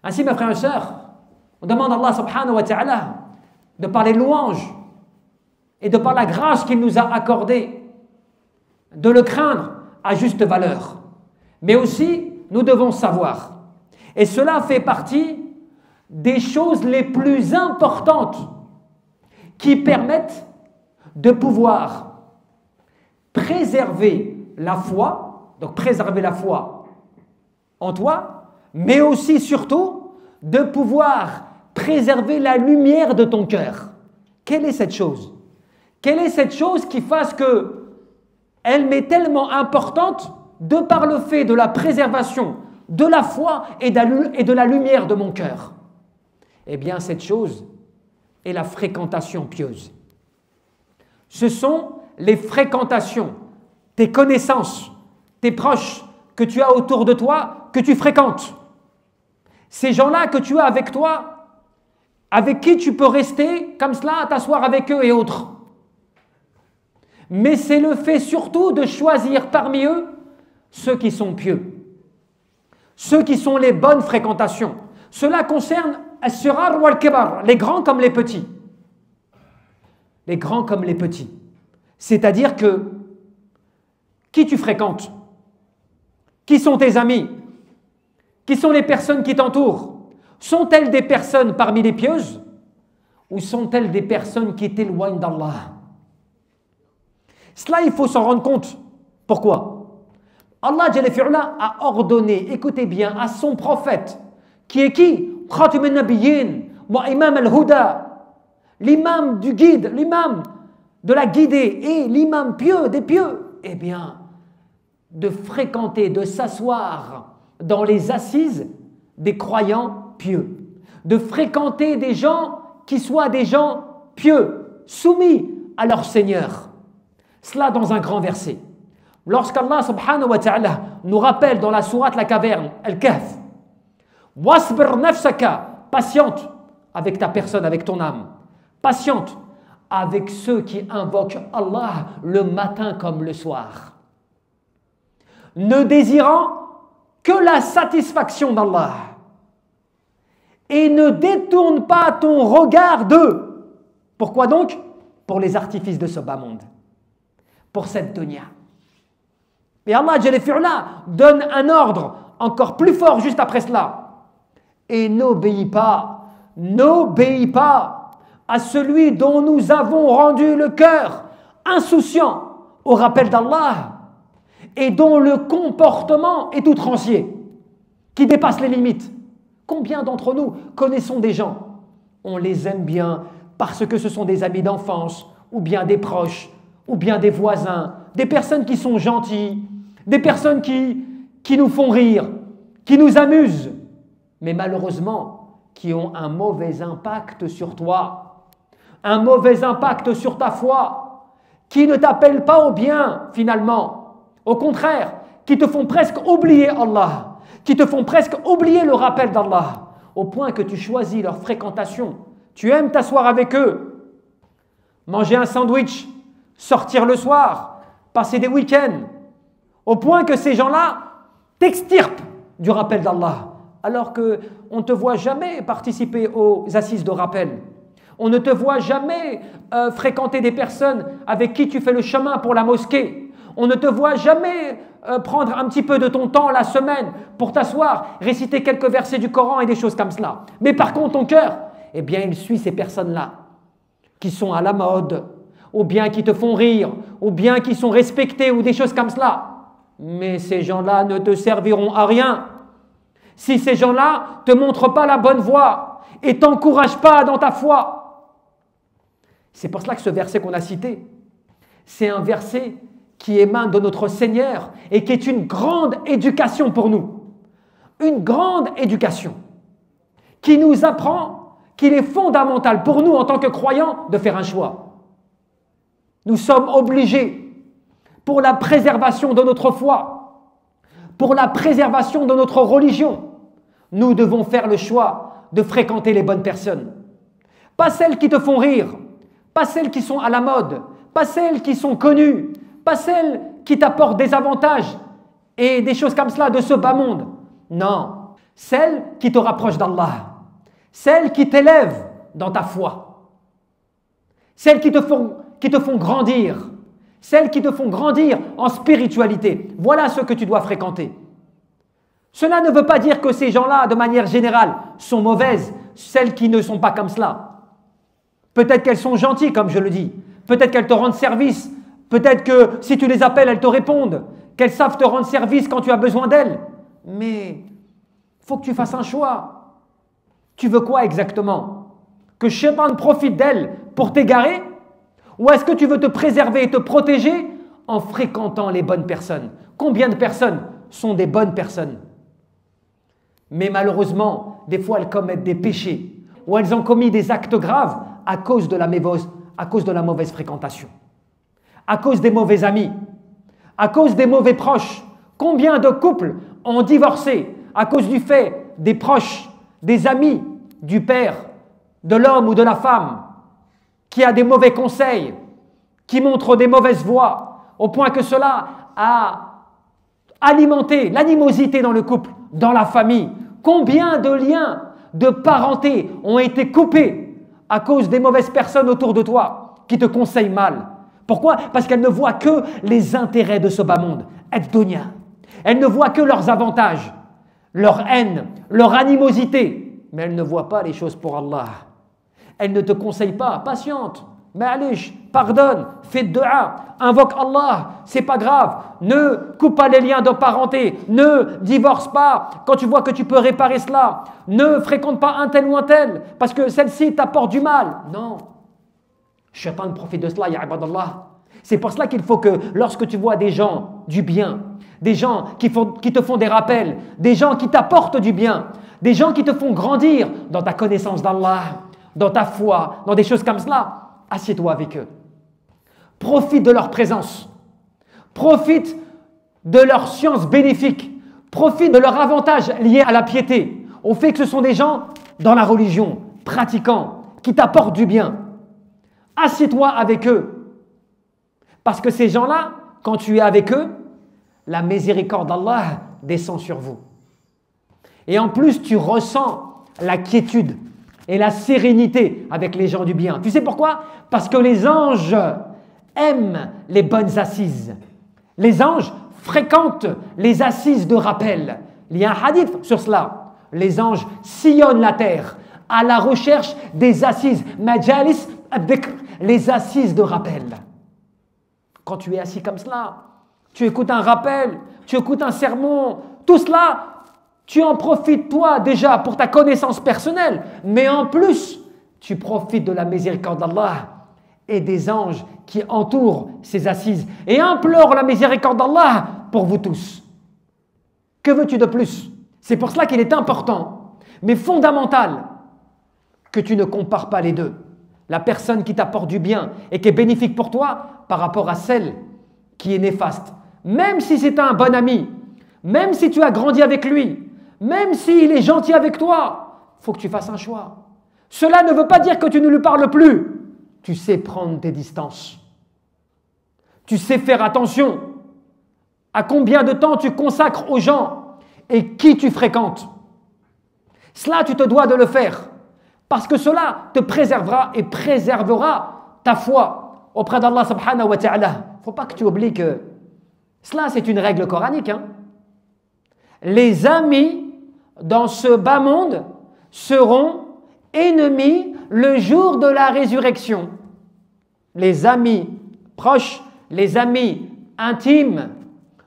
Ainsi, mes frères et sœurs, on demande à Allah subhanahu wa ta'ala de par les louanges et de par la grâce qu'il nous a accordée, de le craindre à juste valeur. Mais aussi, nous devons savoir, et cela fait partie des choses les plus importantes qui permettent de pouvoir préserver la foi, donc préserver la foi en toi, mais aussi surtout de pouvoir préserver la lumière de ton cœur. Quelle est cette chose? Quelle est cette chose qui fasse que elle m'est tellement importante de par le fait de la préservation de la foi et de la lumière de mon cœur? Eh bien, cette chose est la fréquentation pieuse. Ce sont les fréquentations, tes connaissances, tes proches que tu as autour de toi, que tu fréquentes. Ces gens-là que tu as avec toi, avec qui tu peux rester comme cela, t'asseoir avec eux et autres. Mais c'est le fait surtout de choisir parmi eux ceux qui sont pieux, ceux qui sont les bonnes fréquentations. Cela concerne as-sirar wal-kibar, les grands comme les petits. Les grands comme les petits. C'est-à-dire que qui tu fréquentes? Qui sont tes amis? Qui sont les personnes qui t'entourent? Sont-elles des personnes parmi les pieuses ou sont-elles des personnes qui t'éloignent d'Allah? Cela, il faut s'en rendre compte. Pourquoi? Allah Jalla fi'ala a ordonné, écoutez bien, à son prophète, qui est qui? Khatim al-Nabiyyin wa Imam al-Huda, l'imam du guide, l'imam de la guidée et l'imam pieux des pieux, eh bien, de fréquenter, de s'asseoir dans les assises des croyants pieux, de fréquenter des gens qui soient des gens pieux, soumis à leur Seigneur. Cela dans un grand verset. Lorsqu'Allah subhanahu wa ta'ala nous rappelle dans la sourate La Caverne, Al-Kahf, Wasbir nafsaka, patiente avec ta personne, avec ton âme, patiente avec ceux qui invoquent Allah le matin comme le soir, ne désirant que la satisfaction d'Allah et ne détourne pas ton regard d'eux. Pourquoi donc? Pour les artifices de ce bas monde, pour cette dunya. Et Allah Jalla fi'ala donne un ordre encore plus fort juste après cela. Et n'obéis pas à celui dont nous avons rendu le cœur insouciant au rappel d'Allah et dont le comportement est outrancier, qui dépasse les limites. Combien d'entre nous connaissons des gens? On les aime bien parce que ce sont des amis d'enfance, ou bien des proches, ou bien des voisins, des personnes qui sont gentilles, des personnes qui nous font rire, qui nous amusent, mais malheureusement qui ont un mauvais impact sur toi, un mauvais impact sur ta foi, qui ne t'appellent pas au bien finalement, au contraire, qui te font presque oublier Allah, qui te font presque oublier le rappel d'Allah, au point que tu choisis leur fréquentation, tu aimes t'asseoir avec eux, manger un sandwich, sortir le soir, passer des week-ends, au point que ces gens-là t'extirpent du rappel d'Allah, alors qu'on ne te voit jamais participer aux assises de rappel. On ne te voit jamais fréquenter des personnes avec qui tu fais le chemin pour la mosquée. On ne te voit jamais prendre un petit peu de ton temps la semaine pour t'asseoir, réciter quelques versets du Coran et des choses comme cela. Mais par contre, ton cœur, eh bien, il suit ces personnes-là qui sont à la mode, ou bien qui te font rire, ou bien qui sont respectées, ou des choses comme cela. Mais ces gens-là ne te serviront à rien si ces gens-là ne te montrent pas la bonne voie et ne t'encouragent pas dans ta foi. C'est pour cela que ce verset qu'on a cité, c'est un verset qui émane de notre Seigneur et qui est une grande éducation pour nous. Une grande éducation qui nous apprend qu'il est fondamental pour nous en tant que croyants de faire un choix. Nous sommes obligés, pour la préservation de notre foi, pour la préservation de notre religion, nous devons faire le choix de fréquenter les bonnes personnes. Pas celles qui te font rire, pas celles qui sont à la mode, pas celles qui sont connues, pas celles qui t'apportent des avantages et des choses comme cela de ce bas monde. Non, celles qui te rapprochent d'Allah, celles qui t'élèvent dans ta foi, celles qui te font grandir, celles qui te font grandir en spiritualité. Voilà ce que tu dois fréquenter. Cela ne veut pas dire que ces gens-là, de manière générale, sont mauvaises, celles qui ne sont pas comme cela. Peut-être qu'elles sont gentilles, comme je le dis. Peut-être qu'elles te rendent service. Peut-être que si tu les appelles, elles te répondent. Qu'elles savent te rendre service quand tu as besoin d'elles. Mais il faut que tu fasses un choix. Tu veux quoi exactement? Que Shaitan profite d'elles pour t'égarer? Ou est-ce que tu veux te préserver et te protéger en fréquentant les bonnes personnes? Combien de personnes sont des bonnes personnes? Mais malheureusement, des fois elles commettent des péchés ou elles ont commis des actes graves à cause de la mauvaise fréquentation, à cause des mauvais amis, à cause des mauvais proches. Combien de couples ont divorcé à cause du fait des proches, des amis du père, de l'homme ou de la femme qui a des mauvais conseils, qui montre des mauvaises voies, au point que cela a alimenté l'animosité dans le couple, dans la famille. Combien de liens de parenté ont été coupés à cause des mauvaises personnes autour de toi qui te conseillent mal? Pourquoi? Parce qu'elles ne voient que les intérêts de ce bas monde, ad-dunya. Elles ne voient que leurs avantages, leur haine, leur animosité, mais elles ne voient pas les choses pour Allah. Elles ne te conseillent pas, patiente, ma'alish, pardonne, fais dua, invoque Allah, c'est pas grave, ne coupe pas les liens de parenté, ne divorce pas quand tu vois que tu peux réparer cela, ne fréquente pas un tel ou un tel, parce que celle-ci t'apporte du mal. Non, Shaitan profite de cela, ya ibadallah. C'est pour cela qu'il faut que lorsque tu vois des gens du bien, des gens qui te font des rappels, des gens qui t'apportent du bien, des gens qui te font grandir dans ta connaissance d'Allah, dans ta foi, dans des choses comme cela, assieds-toi avec eux. Profite de leur présence. Profite de leur science bénéfique. Profite de leur avantage lié à la piété, au fait que ce sont des gens dans la religion, pratiquants, qui t'apportent du bien. Assieds-toi avec eux. Parce que ces gens-là, quand tu es avec eux, la miséricorde d'Allah descend sur vous. Et en plus, tu ressens la quiétude et la sérénité avec les gens du bien. Tu sais pourquoi? Parce que les anges aiment les bonnes assises. Les anges fréquentent les assises de rappel. Il y a un hadith sur cela. Les anges sillonnent la terre à la recherche des assises. Majalis ad-dhikr, les assises de rappel. Quand tu es assis comme cela, tu écoutes un rappel, tu écoutes un sermon, tout cela, tu en profites toi déjà pour ta connaissance personnelle, mais en plus, tu profites de la miséricorde d'Allah et des anges qui entourent ces assises et implorent la miséricorde d'Allah pour vous tous. Que veux-tu de plus? C'est pour cela qu'il est important, mais fondamental, que tu ne compares pas les deux. La personne qui t'apporte du bien et qui est bénéfique pour toi par rapport à celle qui est néfaste. Même si c'est un bon ami, même si tu as grandi avec lui, même s'il est gentil avec toi, il faut que tu fasses un choix. Cela ne veut pas dire que tu ne lui parles plus. Tu sais prendre tes distances. Tu sais faire attention à combien de temps tu consacres aux gens et qui tu fréquentes. Cela, tu te dois de le faire. Parce que cela te préservera et préservera ta foi auprès d'Allah subhanahu wa ta'ala. Il ne faut pas que tu oublies que cela, c'est une règle coranique. Les amis dans ce bas monde seront ennemis le jour de la résurrection. Les amis proches, les amis intimes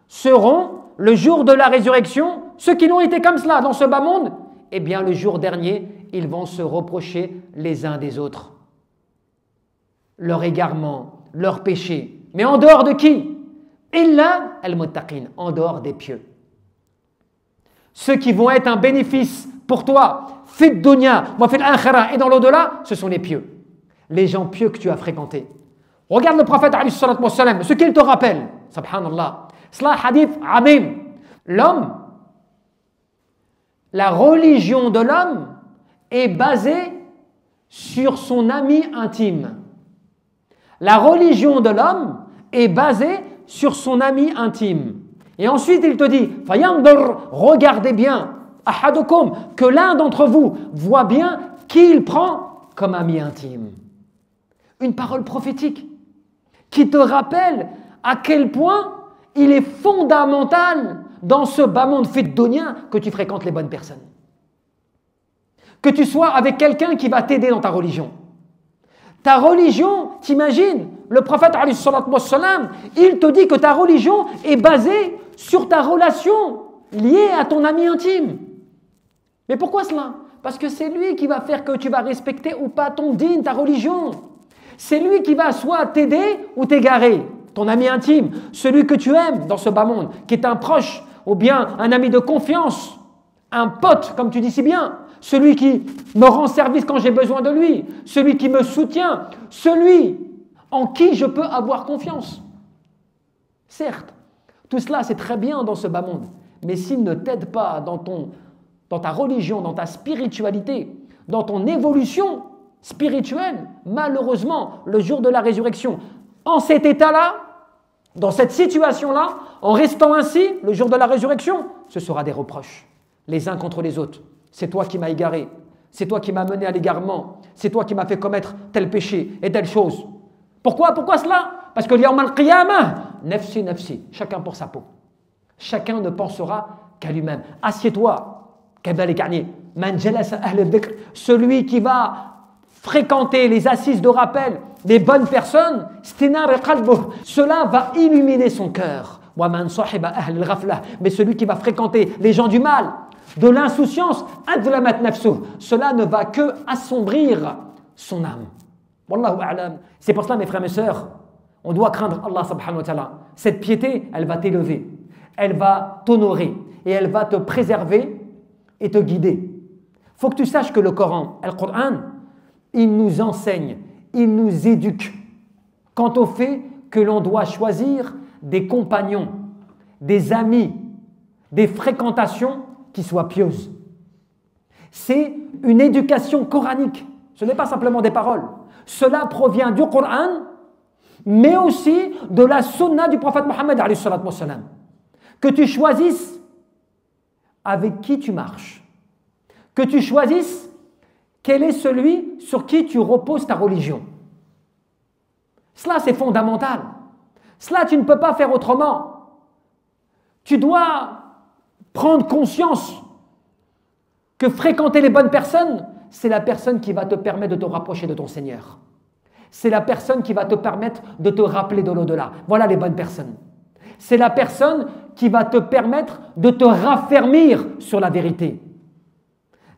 seront le jour de la résurrection, ceux qui l'ont été comme cela dans ce bas monde, eh bien le jour dernier, ils vont se reprocher les uns des autres. Leur égarement, leur péché. Mais en dehors de qui? Illa al-muttaqin, en dehors des pieux. Ceux qui vont être un bénéfice pour toi, fit dunya, wa fil akhirah, et dans l'au-delà, ce sont les pieux. Les gens pieux que tu as fréquentés. Regarde le prophète alayhi salatu wa salam, ce qu'il te rappelle. Subhanallah. Cela hadith azim. L'homme, la religion de l'homme est basée sur son ami intime. La religion de l'homme est basée sur son ami intime. Et ensuite, il te dit, Fayandur, regardez bien, ahadukum, que l'un d'entre vous voit bien qui il prend comme ami intime. Une parole prophétique qui te rappelle à quel point il est fondamental dans ce bas monde fiddounien que tu fréquentes les bonnes personnes. Que tu sois avec quelqu'un qui va t'aider dans ta religion. Ta religion, t'imagines, le prophète, il te dit que ta religion est basée sur ta relation liée à ton ami intime. Mais pourquoi cela? Parce que c'est lui qui va faire que tu vas respecter ou pas ton dîn, ta religion. C'est lui qui va soit t'aider ou t'égarer. Ton ami intime, celui que tu aimes dans ce bas monde, qui est un proche ou bien un ami de confiance, un pote, comme tu dis si bien, celui qui me rend service quand j'ai besoin de lui, celui qui me soutient, celui en qui je peux avoir confiance. Certes, tout cela c'est très bien dans ce bas monde, mais s'il ne t'aide pas dans ta religion, dans ta spiritualité, dans ton évolution spirituelle, malheureusement, le jour de la résurrection, en cet état-là, dans cette situation-là, en restant ainsi, le jour de la résurrection, ce sera des reproches, les uns contre les autres. C'est toi qui m'as égaré, c'est toi qui m'as mené à l'égarement, c'est toi qui m'as fait commettre tel péché et telle chose. Pourquoi cela? Parce que yawm al-qiyamah, nafsi nafsi, chacun pour sa peau. Chacun ne pensera qu'à lui-même. Assieds-toi, celui qui va fréquenter les assises de rappel des bonnes personnes, cela va illuminer son cœur. Mais celui qui va fréquenter les gens du mal, de l'insouciance, cela ne va que assombrir son âme. Wallahu a'lam. C'est pour cela, mes frères et sœurs, on doit craindre Allah subhanahu wa ta'ala. Cette piété, elle va t'élever, elle va t'honorer et elle va te préserver et te guider. Il faut que tu saches que le Coran, le Coran, il nous enseigne, il nous éduque quant au fait que l'on doit choisir des compagnons, des amis, des fréquentations qui soient pieuses. C'est une éducation coranique, ce n'est pas simplement des paroles. Cela provient du Coran, mais aussi de la sunna du prophète Mohammed alayhi salatu wassalam. Que tu choisisses avec qui tu marches, que tu choisisses quel est celui sur qui tu reposes ta religion. Cela c'est fondamental. Cela tu ne peux pas faire autrement. Tu dois prendre conscience que fréquenter les bonnes personnes, c'est la personne qui va te permettre de te rapprocher de ton Seigneur. C'est la personne qui va te permettre de te rappeler de l'au-delà. Voilà les bonnes personnes. C'est la personne qui va te permettre de te raffermir sur la vérité.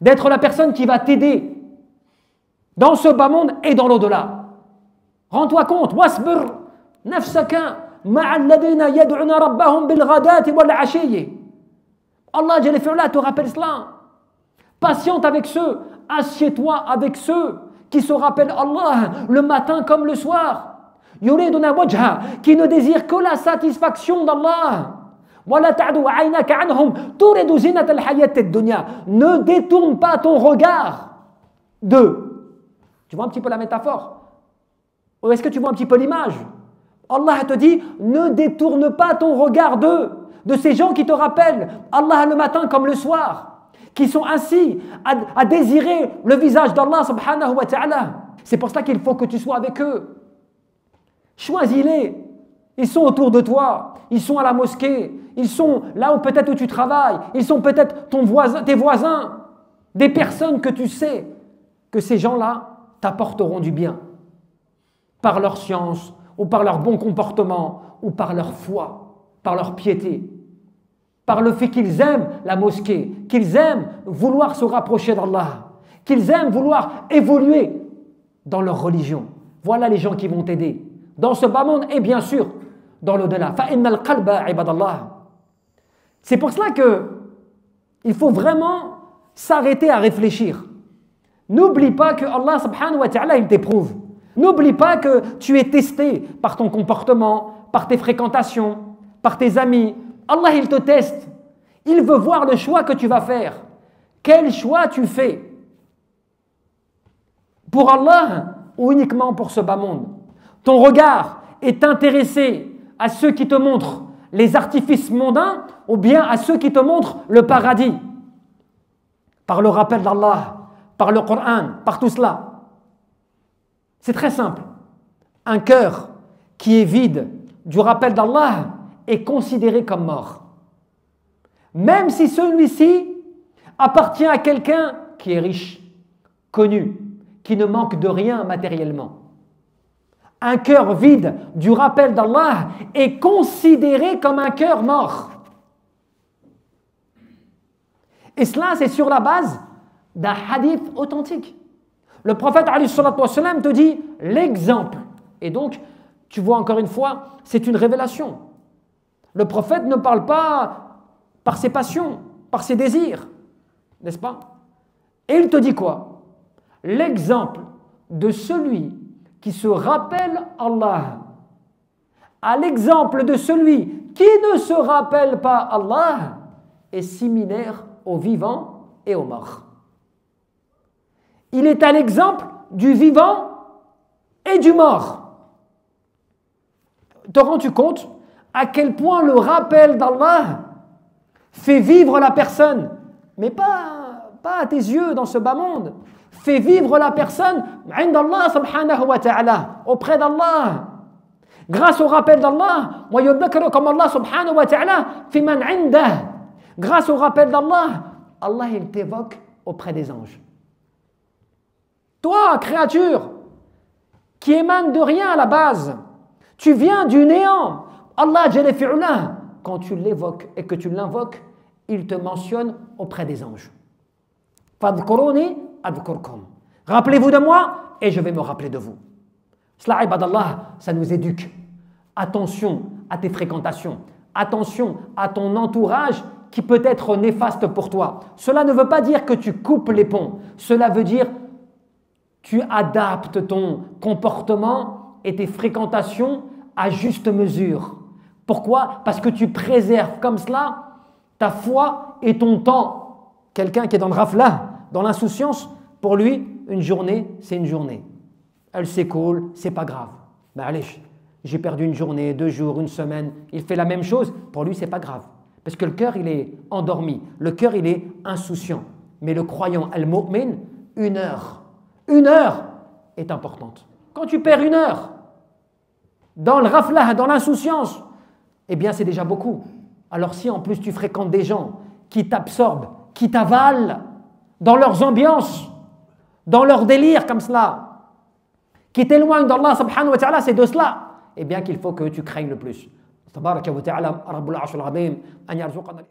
D'être la personne qui va t'aider dans ce bas monde et dans l'au-delà. Rends-toi compte. Wasbir nafsaka ma'a alladhina yad'una rabbahum bil ghadati wal 'ashiyyi. Allah Jalla fi'ala te rappelle cela. Patiente avec ceux, assieds-toi avec ceux qui se rappellent Allah le matin comme le soir. Yuriduna wajha, qui ne désirent que la satisfaction d'Allah. Wala ta'du 'aynaka 'anhum turidu zinata al-hayat ad-dunya. Ne détourne pas ton regard d'eux. Tu vois un petit peu la métaphore? Ou est-ce que tu vois un petit peu l'image? Allah te dit, ne détourne pas ton regard d'eux, de ces gens qui te rappellent Allah le matin comme le soir, qui sont ainsi à désirer le visage d'Allah subhanahu wa ta'ala. C'est pour cela qu'il faut que tu sois avec eux. Choisis-les. Ils sont autour de toi, ils sont à la mosquée, ils sont là où peut-être où tu travailles, ils sont peut-être tes voisins, des personnes que tu sais que ces gens-là t'apporteront du bien par leur science ou par leur bon comportement ou par leur foi, par leur piété, par le fait qu'ils aiment la mosquée, qu'ils aiment vouloir se rapprocher d'Allah, qu'ils aiment vouloir évoluer dans leur religion. Voilà les gens qui vont t'aider dans ce bas monde et bien sûr dans l'au-delà. Fa'innal qalba ibadallah. C'est pour cela qu'il faut vraiment s'arrêter à réfléchir. N'oublie pas que Allah subhanahu wa ta'ala il t'éprouve. N'oublie pas que tu es testé par ton comportement, par tes fréquentations, par tes amis. Allah il te teste. Il veut voir le choix que tu vas faire. Quel choix tu fais? Pour Allah ou uniquement pour ce bas monde? Ton regard est intéressé à ceux qui te montrent les artifices mondains ou bien à ceux qui te montrent le paradis? par le rappel d'Allah, par le Coran, par tout cela. C'est très simple. Un cœur qui est vide du rappel d'Allah est considéré comme mort. Même si celui-ci appartient à quelqu'un qui est riche, connu, qui ne manque de rien matériellement. Un cœur vide du rappel d'Allah est considéré comme un cœur mort. Et cela, c'est sur la base d'un hadith authentique. Le prophète alayhi salatu wassalam te dit l'exemple. Et donc, tu vois encore une fois, c'est une révélation. Le prophète ne parle pas par ses passions, par ses désirs, n'est-ce pas? Et il te dit quoi? L'exemple de celui qui se rappelle Allah à l'exemple de celui qui ne se rappelle pas Allah est similaire aux vivants et aux morts. Il est à l'exemple du vivant et du mort. Te rends-tu compte à quel point le rappel d'Allah fait vivre la personne, mais pas à tes yeux dans ce bas monde, fait vivre la personne indallah subhanahu wa ta'ala, auprès d'Allah. Grâce au rappel d'Allah, comme Allah subhanahu wa ta'ala, fi man indah. Grâce au rappel d'Allah, Allah il t'évoque auprès des anges. Toi, créature, qui émane de rien à la base, tu viens du néant. Allah Jalla fi'ula, quand tu l'évoques et que tu l'invoques, il te mentionne auprès des anges. Fadhkuruni adhkurkum. Rappelez-vous de moi et je vais me rappeler de vous. Cela, ibadallah, ça nous éduque. Attention à tes fréquentations. Attention à ton entourage qui peut être néfaste pour toi. Cela ne veut pas dire que tu coupes les ponts. Cela veut dire tu adaptes ton comportement et tes fréquentations à juste mesure. Pourquoi? Parce que tu préserves comme cela ta foi et ton temps. Quelqu'un qui est dans le rafla, dans l'insouciance, pour lui, une journée, c'est une journée. Elle s'écoule, c'est pas grave. Ben allez, j'ai perdu une journée, 2 jours, une semaine. Il fait la même chose, pour lui, c'est pas grave. Parce que le cœur, il est endormi. Le cœur, il est insouciant. Mais le croyant, al-mu'min, 1 heure. 1 heure est importante. Quand tu perds 1 heure dans le raflah, dans l'insouciance, eh bien c'est déjà beaucoup. Alors si en plus tu fréquentes des gens qui t'absorbent, qui t'avalent dans leurs ambiances, dans leurs délires comme cela, qui t'éloignent d'Allah subhanahu wa ta'ala, c'est de cela, eh bien qu'il faut que tu craignes le plus. Tabaraka wa ta'ala, Rabbul Arshul Azim, an yarzuqana